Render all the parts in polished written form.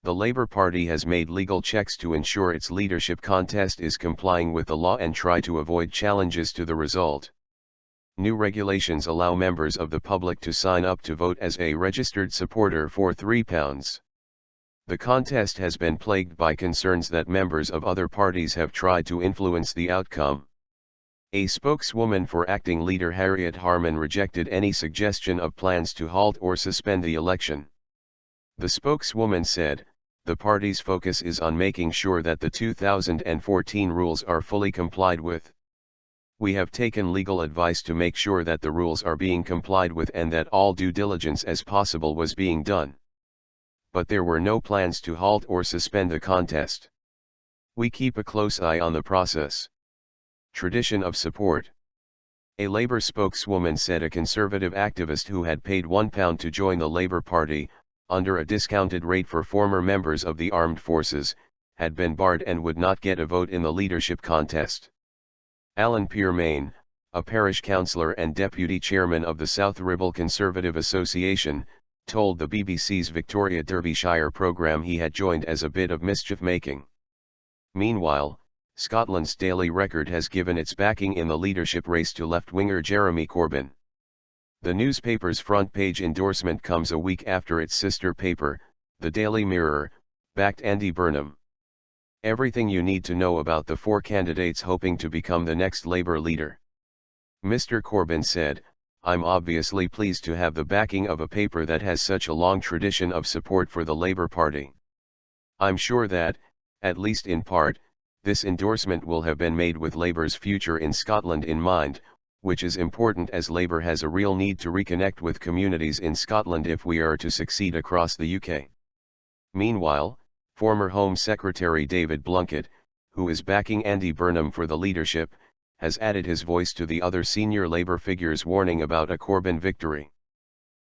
The Labour Party has made legal checks to ensure its leadership contest is complying with the law and try to avoid challenges to the result. New regulations allow members of the public to sign up to vote as a registered supporter for £3. The contest has been plagued by concerns that members of other parties have tried to influence the outcome. A spokeswoman for acting leader Harriet Harman rejected any suggestion of plans to halt or suspend the election. The spokeswoman said, "The party's focus is on making sure that the 2014 rules are fully complied with. We have taken legal advice to make sure that the rules are being complied with and that all due diligence as possible was being done. But there were no plans to halt or suspend the contest. We keep a close eye on the process." Tradition of support. A Labour spokeswoman said a Conservative activist who had paid £1 to join the Labour Party, under a discounted rate for former members of the armed forces, had been barred and would not get a vote in the leadership contest. Alan Pearmain, a parish councillor and deputy chairman of the South Ribble Conservative Association, told the BBC's Victoria Derbyshire programme he had joined as a bit of mischief-making. Meanwhile, Scotland's Daily Record has given its backing in the leadership race to left-winger Jeremy Corbyn. The newspaper's front-page endorsement comes a week after its sister paper, the Daily Mirror, backed Andy Burnham. Everything you need to know about the four candidates hoping to become the next Labour leader. Mr. Corbyn said, "I'm obviously pleased to have the backing of a paper that has such a long tradition of support for the Labour Party. I'm sure that, at least in part, this endorsement will have been made with Labour's future in Scotland in mind, which is important as Labour has a real need to reconnect with communities in Scotland if we are to succeed across the UK." Meanwhile, former Home Secretary David Blunkett, who is backing Andy Burnham for the leadership, has added his voice to the other senior Labour figures' warning about a Corbyn victory.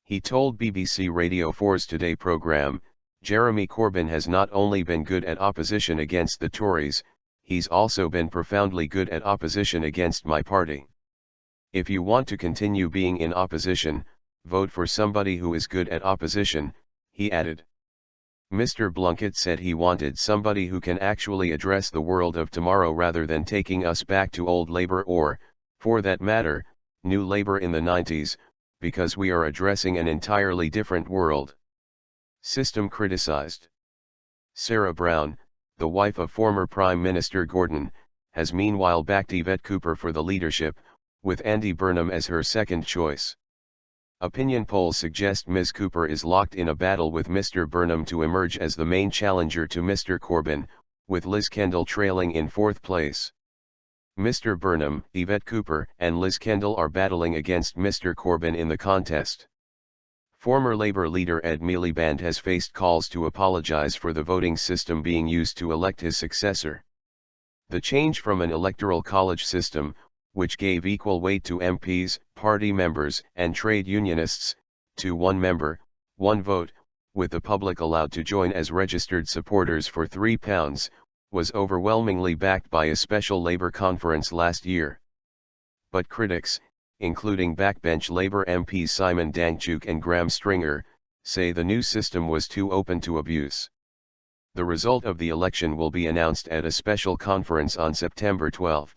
He told BBC Radio 4's Today programme, "Jeremy Corbyn has not only been good at opposition against the Tories, he's also been profoundly good at opposition against my party. If you want to continue being in opposition, vote for somebody who is good at opposition," he added. Mr. Blunkett said he wanted somebody who can actually address the world of tomorrow rather than taking us back to old Labour or, for that matter, New Labour in the 90s, because we are addressing an entirely different world. System criticised. Sarah Brown, the wife of former Prime Minister Gordon, has meanwhile backed Yvette Cooper for the leadership, with Andy Burnham as her second choice. Opinion polls suggest Ms. Cooper is locked in a battle with Mr. Burnham to emerge as the main challenger to Mr. Corbyn, with Liz Kendall trailing in fourth place. Mr. Burnham, Yvette Cooper, and Liz Kendall are battling against Mr. Corbyn in the contest. Former Labour leader Ed Miliband has faced calls to apologise for the voting system being used to elect his successor. The change from an electoral college system, which gave equal weight to MPs, party members, and trade unionists, to one member, one vote, with the public allowed to join as registered supporters for £3, was overwhelmingly backed by a special Labour conference last year. But critics, including backbench Labour MPs Simon Danczuk and Graham Stringer, say the new system was too open to abuse. The result of the election will be announced at a special conference on September 12.